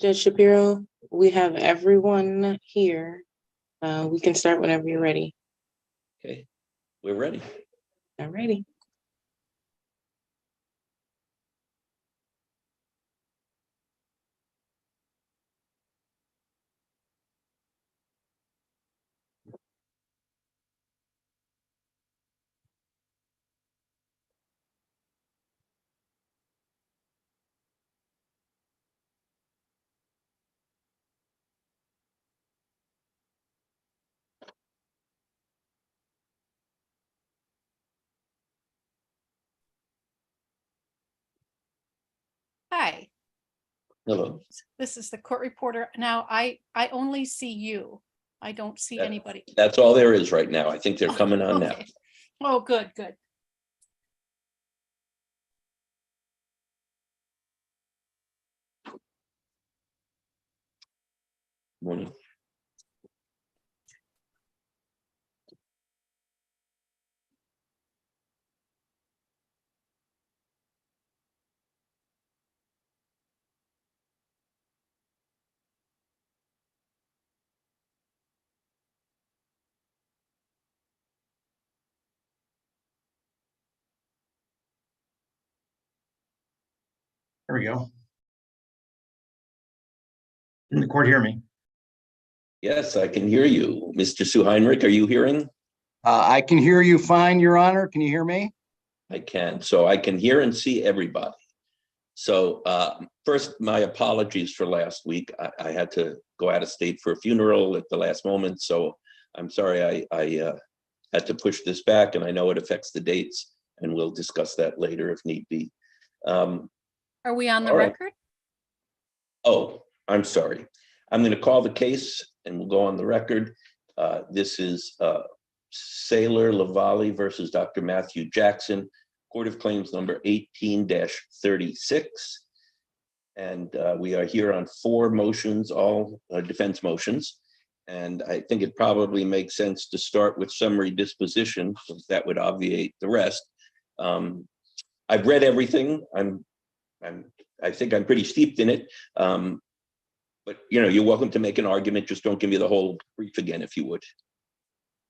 Judge Shapiro, we have everyone here. We can start whenever you're ready. Okay, we're ready. All righty. Hi, Hello. this is the court reporter. Now, I only see you. I don't see anybody. That's all there is right now. I think they're coming on now. Okay. Oh, good, good. Morning. There we go. Can the court hear me? Yes, I can hear you. Mr. Suheinrich, are you hearing? I can hear you fine, Your Honor. Can you hear me? I can. So I can hear and see everybody. So first, my apologies for last week. I had to go out of state for a funeral at the last moment. So I'm sorry I had to push this back, and I know it affects the dates, and we'll discuss that later if need be. Are we on the All right. record? Oh, I'm sorry. I'm going to call the case and we'll go on the record. This is Saylor Lavallii versus Dr. Matthew Jackson, Court of Claims number 18-36. And we are here on 4 motions, all defense motions. And I think it probably makes sense to start with summary disposition, since that would obviate the rest. I've read everything. I think I'm pretty steeped in it. But you're welcome to make an argument. Just don't give me the whole brief again, if you would.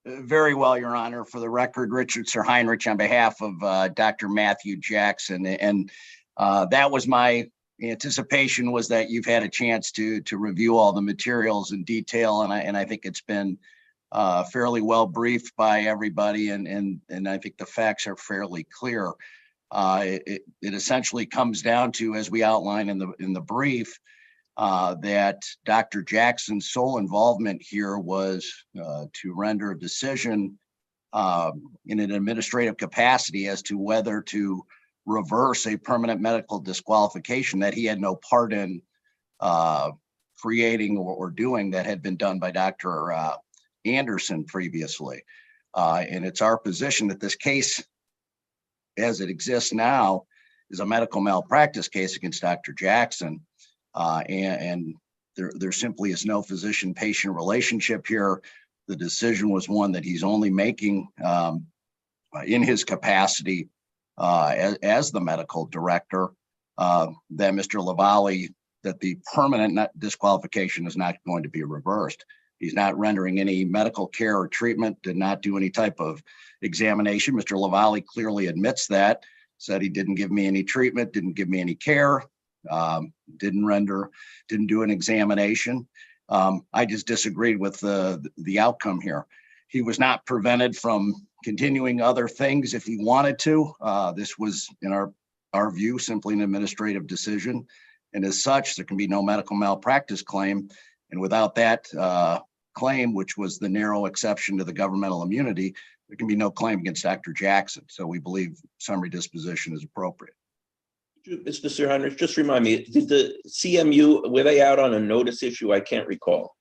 Very well, Your Honor. For the record, Richard Sir Heinrich on behalf of Dr. Matthew Jackson. And that was my anticipation, was that you've had a chance to review all the materials in detail. And I think it's been fairly well briefed by everybody. And I think the facts are fairly clear. It essentially comes down to, as we outline in the brief, that Dr. Jackson's sole involvement here was to render a decision in an administrative capacity as to whether to reverse a permanent medical disqualification that he had no part in creating or doing, that had been done by Dr. Anderson previously. And it's our position that this case, as it exists now, is a medical malpractice case against Dr. Jackson. And there simply is no physician-patient relationship here. The decision was one that he's only making in his capacity as the medical director, that Mr. Lavallii, that the permanent disqualification is not going to be reversed. He's not rendering any medical care or treatment, did not do any type of examination. Mr. Lavallii clearly admits that, said he didn't give me any treatment, didn't give me any care, didn't do an examination. I just disagreed with the outcome here. He was not prevented from continuing other things if he wanted to. This was, in our view, simply an administrative decision. And as such, there can be no medical malpractice claim. And without that claim, which was the narrow exception to the governmental immunity, there can be no claim against Dr. Jackson. So we believe summary disposition is appropriate. Mr. Sir Heinrich, just remind me, did the CMU, were they out on a notice issue? I can't recall.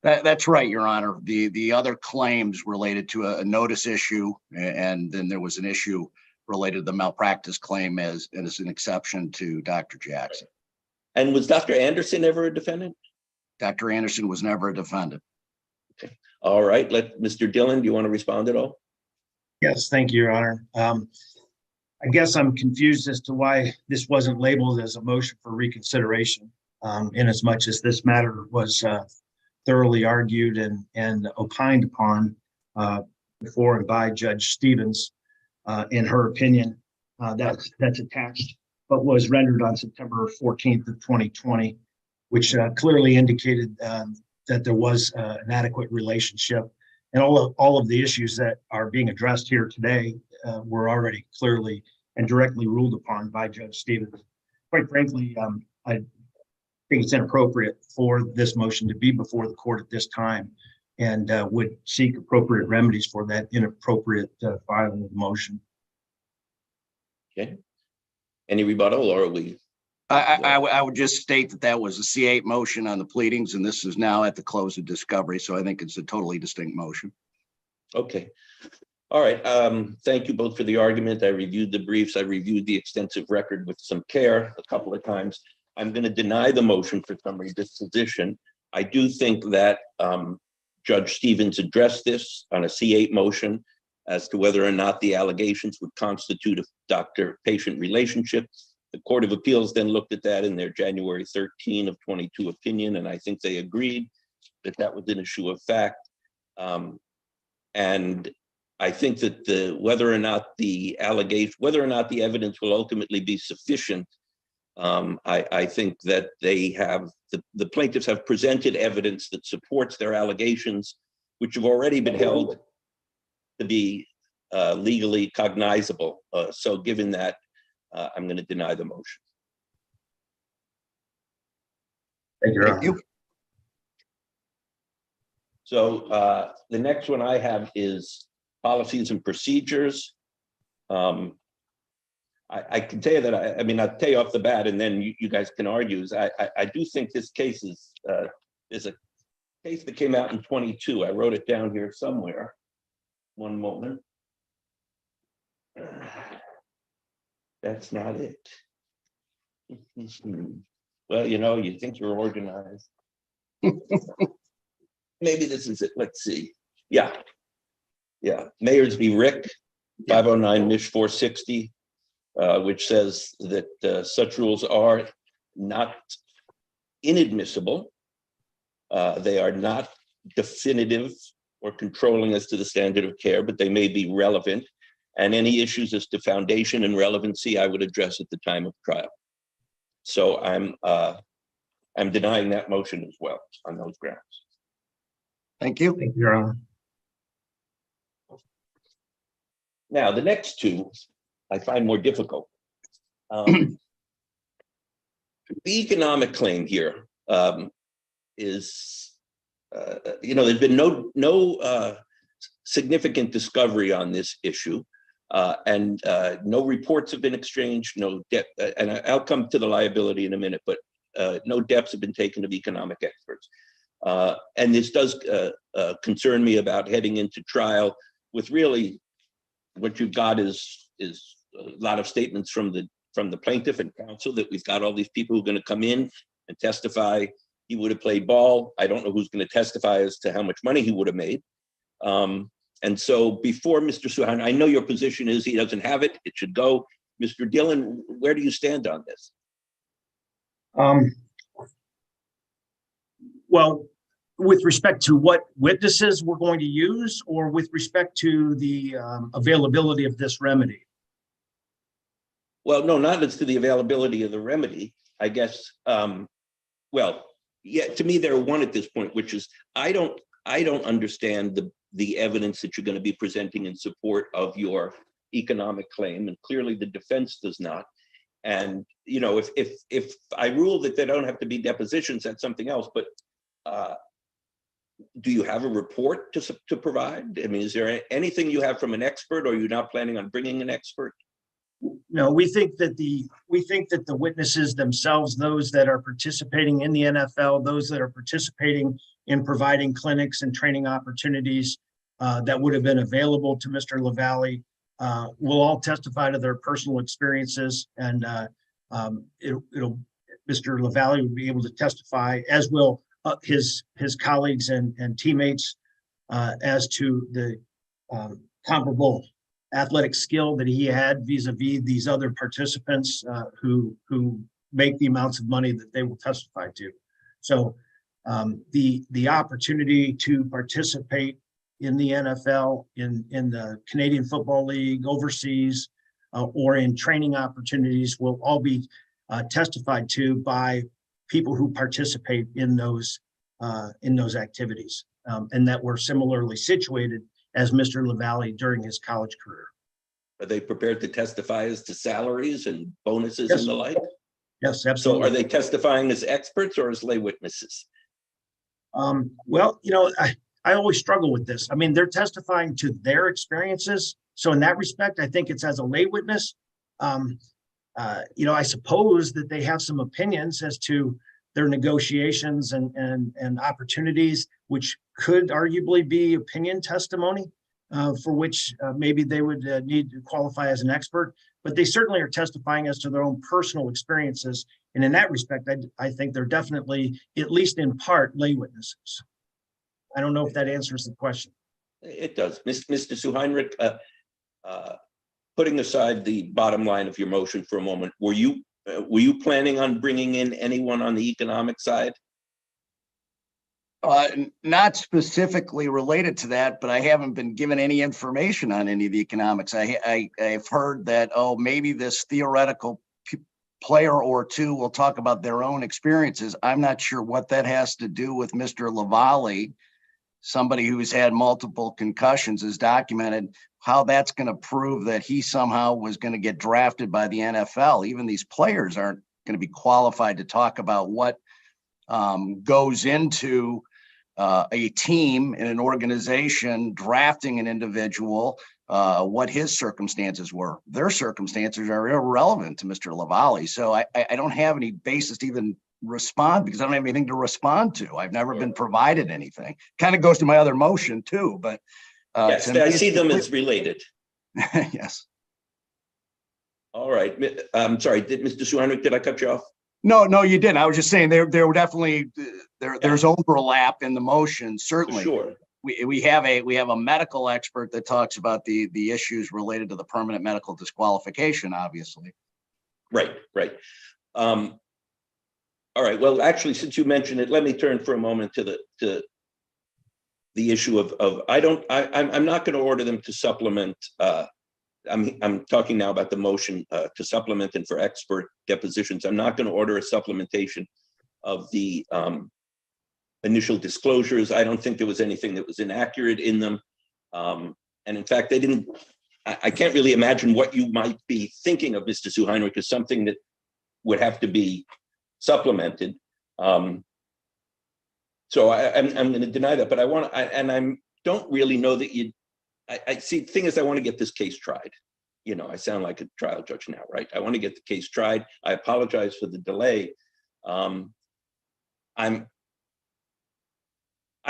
That's right, Your Honor. The other claims related to a notice issue, and then there was an issue related to the malpractice claim as an exception to Dr. Jackson. And was Dr. Anderson ever a defendant? Dr. Anderson was never a defendant. Okay. All right. Mr. Dillon, do you want to respond at all? Yes, thank you, Your Honor. I guess I'm confused as to why this wasn't labeled as a motion for reconsideration. in as much as this matter was thoroughly argued and opined upon before and by Judge Stevens in her opinion that's attached, but was rendered on September 14th of 2020, which clearly indicated that there was an adequate relationship. And all of the issues that are being addressed here today were already clearly and directly ruled upon by Judge Stevens. Quite frankly, I think it's inappropriate for this motion to be before the court at this time, and would seek appropriate remedies for that inappropriate filing of the motion. Okay. Any rebuttal, or are we? I would just state that that was a C8 motion on the pleadings, and this is now at the close of discovery. So I think it's a totally distinct motion. Okay. All right. Thank you both for the argument. I reviewed the briefs. I reviewed the extensive record with some care a couple of times. I'm going to deny the motion for summary disposition. I do think that Judge Stevens addressed this on a C8 motion as to whether or not the allegations would constitute a doctor-patient relationship. The Court of Appeals then looked at that in their January 13 of 22 opinion, and I think they agreed that that was an issue of fact. And I think that whether or not the evidence will ultimately be sufficient, I think that the plaintiffs have presented evidence that supports their allegations, which have already been held to be legally cognizable. So given that, I'm going to deny the motion. Thank you, Your Thank you. Honor. So the next one I have is policies and procedures. I can tell you that, I'll tell you off the bat, and then you guys can argue. I do think this case is a case that came out in 22. I wrote it down here somewhere. One moment. That's not it. Well, you think you're organized. Maybe this is it. Let's see. Yeah. Mayors v. Rick, 509 Mich 460, which says that such rules are not inadmissible. They are not definitive or controlling as to the standard of care, but they may be relevant. And any issues as to foundation and relevancy, I would address at the time of trial. So I'm denying that motion as well on those grounds. Thank you. Thank you, Your Honor. Now, the next two I find more difficult. The economic claim here is, there's been no significant discovery on this issue, and no reports have been exchanged, no debt, and I'll come to the liability in a minute, but no depths have been taken of economic experts. And this does concern me about heading into trial with really what you've got is a lot of statements from the plaintiff and counsel that we've got all these people who are going to come in and testify he would have played ball. I don't know who's going to testify as to how much money he would have made. And so before Mr. Suhan, I know your position is he doesn't have it. It should go. Mr. Dillon, where do you stand on this? Well, with respect to what witnesses we're going to use, or with respect to the availability of this remedy? Well, no, not as to the availability of the remedy, I guess. Well, yeah, to me, there are one at this point, which is I don't understand the evidence that you're going to be presenting in support of your economic claim, and clearly the defense does not. And if I rule that there don't have to be depositions, that's something else. But do you have a report to provide? I mean, is there anything you have from an expert, or are you not planning on bringing an expert? No, we think that the witnesses themselves, those that are participating in the NFL, those that are participating in providing clinics and training opportunities that would have been available to Mr. Lavallii, will all testify to their personal experiences, and Mr. Lavallii will be able to testify, as will his colleagues and teammates, as to the comparable athletic skill that he had vis-a-vis these other participants who make the amounts of money that they will testify to. So the opportunity to participate in the NFL, in the Canadian Football League, overseas, or in training opportunities will all be testified to by people who participate in those activities, and that were similarly situated as Mr. Lavallii during his college career. Are they prepared to testify as to salaries and bonuses Yes. and the like? Yes, So absolutely. are they testifying as experts or as lay witnesses? Well, I always struggle with this. I mean, they're testifying to their experiences. So in that respect, I think it's as a lay witness. I suppose that they have some opinions as to their negotiations and opportunities, which could arguably be opinion testimony, for which maybe they would need to qualify as an expert. But they certainly are testifying as to their own personal experiences. And in that respect, I think they're definitely, at least in part, lay witnesses. I don't know if that answers the question. It does. Mr. Suheinrich, putting aside the bottom line of your motion for a moment, were you planning on bringing in anyone on the economic side? Not specifically related to that, but I haven't been given any information on any of the economics. I've heard that, maybe this theoretical player or two will talk about their own experiences. I'm not sure what that has to do with Mr. Lavallii, somebody who's had multiple concussions, is documented, how that's going to prove that he somehow was going to get drafted by the NFL. Even these players aren't going to be qualified to talk about what goes into a team in an organization drafting an individual, what his circumstances were. Their circumstances are irrelevant to Mr. Lavallii. So I don't have any basis to even respond, because I don't have anything to respond to. I've never been provided anything. Kind of goes to my other motion too, but yes, I see them as related. Yes. All right. I'm sorry. Mr. Suheinrich, did I cut you off? No, you didn't. I was just saying there were definitely there's overlap in the motion. Certainly, Sure. We have a medical expert that talks about the issues related to the permanent medical disqualification, obviously. Right. All right. Well, actually, since you mentioned it, let me turn for a moment to the issue of I'm not going to order them to supplement. I'm talking now about the motion to supplement and for expert depositions. I'm not going to order a supplementation of the initial disclosures. I don't think there was anything that was inaccurate in them. And in fact, they didn't. I can't really imagine what you might be thinking of, Mr. Suheinrich, as something that would have to be supplemented. So I'm going to deny that, but I don't really know that you. I see. The thing is, I want to get this case tried. I sound like a trial judge now, right? I want to get the case tried. I apologize for the delay. I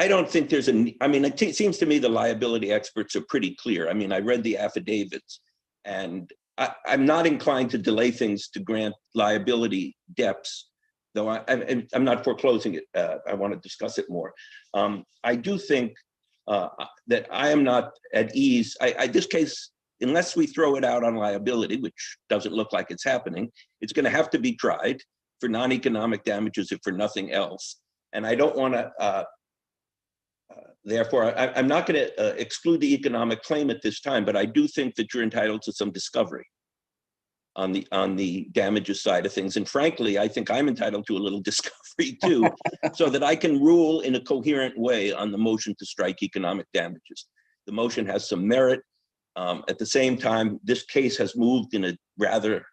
don't think there's it seems to me the liability experts are pretty clear. I read the affidavits, and I'm not inclined to delay things to grant liability depths, though I'm not foreclosing it. I want to discuss it more. I do think that I am not at ease. This case, unless we throw it out on liability, which doesn't look like it's happening, it's going to have to be tried for non-economic damages if for nothing else. And I don't want to, therefore, I'm not going to exclude the economic claim at this time, but I do think that you're entitled to some discovery on the damages side of things. And frankly, I think I'm entitled to a little discovery too, so that I can rule in a coherent way on the motion to strike economic damages. The motion has some merit. At the same time, this case has moved in a rather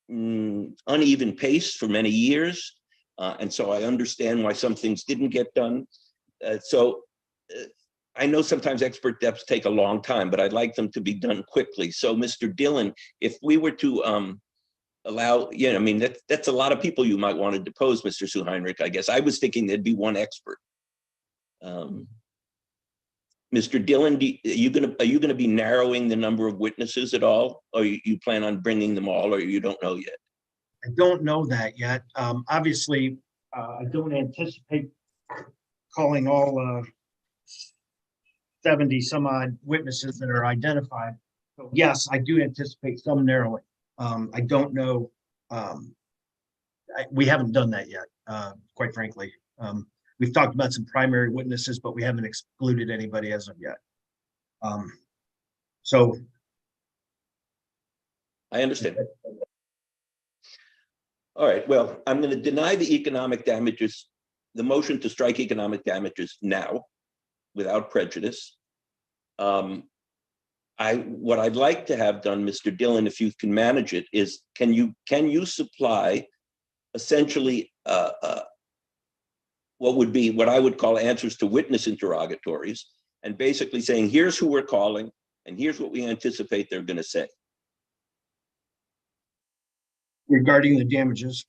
uneven pace for many years. And so I understand why some things didn't get done. I know sometimes expert depths take a long time, but I'd like them to be done quickly. So Mr. Dillon, if we were to allow, that's a lot of people you might want to depose, Mr. Suheinrich, I guess. I was thinking there'd be one expert. Mr. Dillon, are you gonna be narrowing the number of witnesses at all? Or you plan on bringing them all, or you don't know yet? I don't know that yet. Obviously, I don't anticipate calling all 70 some odd witnesses that are identified. So yes, I do anticipate some narrowing. I don't know We haven't done that yet, quite frankly. We've talked about some primary witnesses, but we haven't excluded anybody as of yet. So I understand. All right, well, I'm going to deny the economic damages, the motion to strike economic damages now without prejudice. What I'd like to have done, Mr. Dillon, if you can manage it, is can you supply essentially what I would call answers to witness interrogatories, and basically saying, here's who we're calling and here's what we anticipate they're going to say. regarding the damages,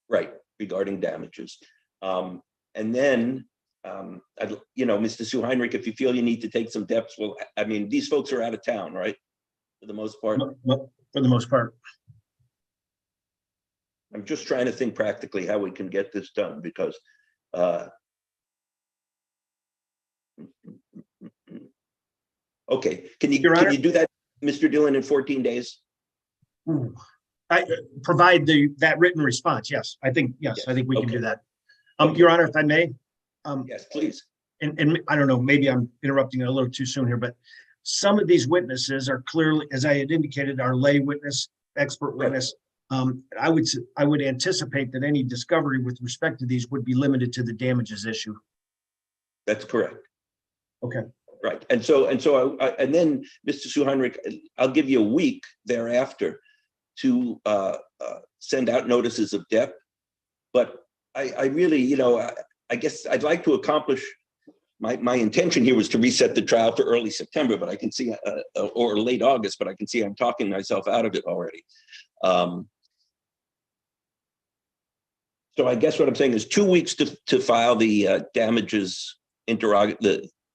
Right, regarding damages. And then, Mr. Suheinrich, if you feel you need to take some depths, well, I mean, these folks are out of town, right? For the most part. for the most part. I'm just trying to think practically how we can get this done, because okay, can you do that, Mr. Dillon, in 14 days? I provide that written response. Yes, I think we can do that. Your Honor, if I may. Yes, please. And I don't know, maybe I'm interrupting a little too soon here, but some of these witnesses are clearly, as I had indicated, are lay witness, expert witness. I would anticipate that any discovery with respect to these would be limited to the damages issue. That's correct. Okay. Right. And then, Mr. Suheinrich, I'll give you a week thereafter to send out notices of debt. But I really, I guess I'd like to accomplish, my intention here was to reset the trial for early September, but I can see, or late August, but I can see I'm talking myself out of it already. So I guess what I'm saying is 2 weeks to file the damages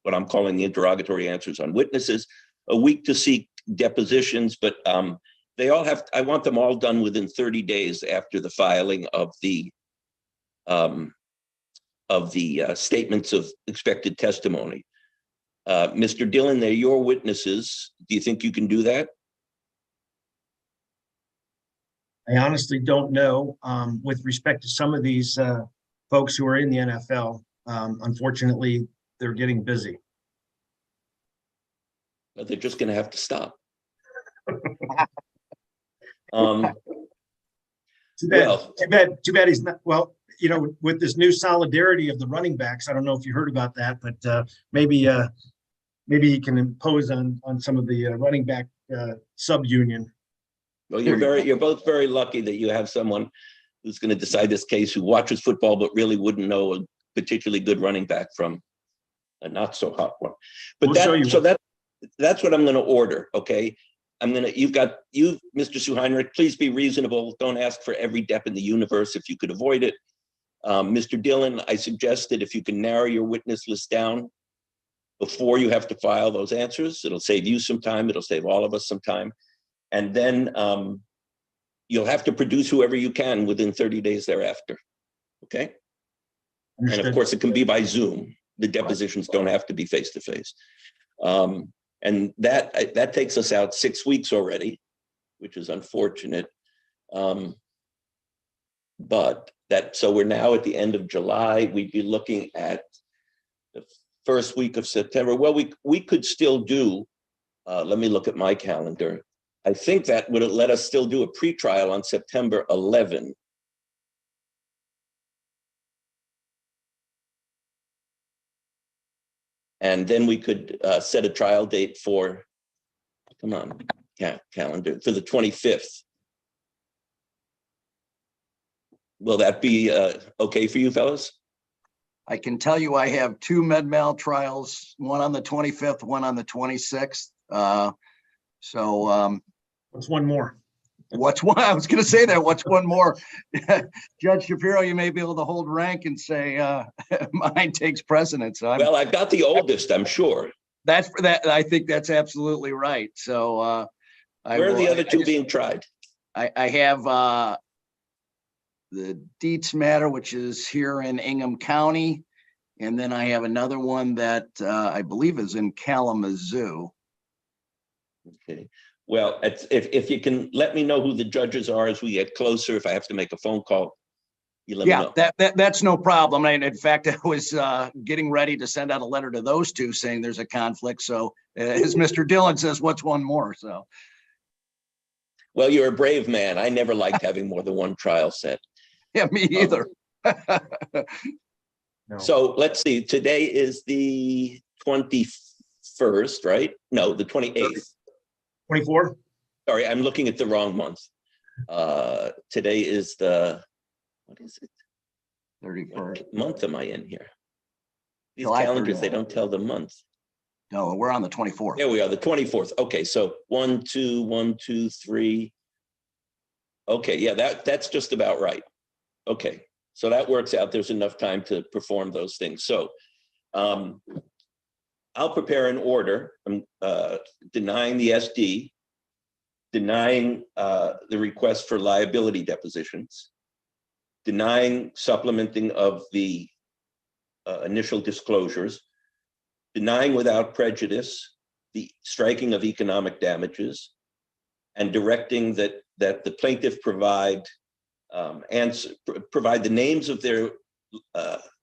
what I'm calling the interrogatory answers on witnesses, a week to seek depositions, but they all have, I want them all done within 30 days after the filing of the statements of expected testimony. Mr. Dillon, they're your witnesses. Do you think you can do that? I honestly don't know. With respect to some of these folks who are in the NFL, unfortunately, they're getting busy. But they're just going to have to stop. Too bad he's not. Well, with this new solidarity of the running backs, I don't know if you heard about that, but maybe he can impose on some of the running back sub-union. Well, you're both very lucky that you have someone who's going to decide this case who watches football but really wouldn't know a particularly good running back from a not so hot one. But that's what I'm going to order. Okay, you, Mr. Suheinrich, please be reasonable. Don't ask for every dep in the universe if you could avoid it. Mr. Dillon, I suggest that if you can narrow your witness list down before you have to file those answers, it'll save you some time. It'll save all of us some time. And then you'll have to produce whoever you can within 30 days thereafter. Okay. Understood. And of course, it can be by Zoom. The depositions don't have to be face-to-face. And that takes us out 6 weeks already, which is unfortunate. So we're now at the end of July. We'd be looking at the first week of September. Well, we could still do, let me look at my calendar. I think that would let us still do a pretrial on September 11. And then we could set a trial date for, calendar, for the 25th. Will that be okay for you fellas? I can tell you I have 2 med mal trials, one on the 25th, one on the 26th. What's one more? What's one? I was going to say that. What's one more? Judge Shapiro, you may be able to hold rank and say mine takes precedence. Well, I've got the oldest, I'm sure. That's that. I think that's absolutely right. So where are the other two being tried? I have the Dietz matter, which is here in Ingham County. And then I have another one that I believe is in Kalamazoo. Okay. Well, if you can let me know who the judges are as we get closer, if I have to make a phone call, you let me Yeah, know. that's no problem. And in fact, I was getting ready to send out a letter to those two saying there's a conflict. So as Mr. Dillon says, what's one more? So. Well, you're a brave man. I never liked having more than one trial set. Yeah, me either. No. So let's see, today is the 21st, right? No, the 28th. 24? Sorry, I'm looking at the wrong month. Today is what is it? 31st. What month am I in here? These July calendars, 31st. they don't tell the month. No, we're on the 24th. There we are, the 24th. Okay, so 1, 2, 1, 2, 3. Okay, yeah, that's just about right. Okay, so that works out. There's enough time to perform those things. So I'll prepare an order. I'm denying the SD, denying the request for liability depositions, denying supplementing of the initial disclosures, denying without prejudice the striking of economic damages, and directing that the plaintiff provide the names of their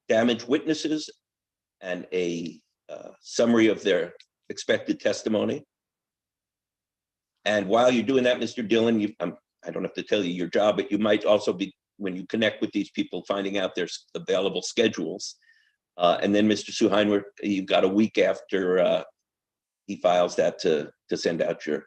damaged witnesses and a summary of their expected testimony. And while you're doing that, Mr. Dillon, I don't have to tell you your job, but you might also be, when you connect with these people, finding out their available schedules. And then Mr. Suheinwer, you've got a week after he files that to send out your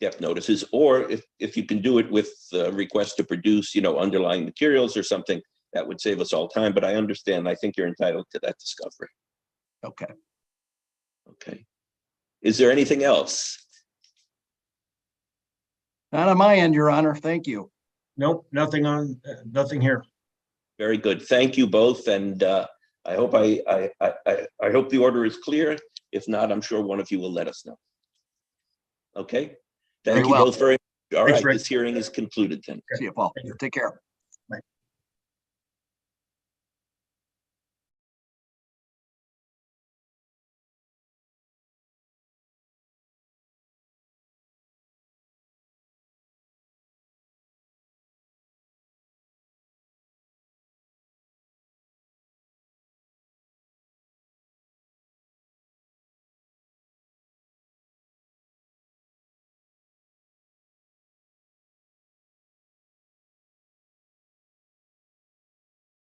depth notices, or if you can do it with the request to produce, underlying materials or something, that would save us all time. But I understand, I think you're entitled to that discovery. Okay. Okay. Is there anything else? Not on my end, Your Honor. Thank you. Nope, nothing here. Very good. Thank you both. And I hope I hope the order is clear. If not, I'm sure one of you will let us know. Okay. Thank Very you well. both very much. All Thanks, right. Rick. This hearing is concluded then. See you, Paul. Thank you. Take care.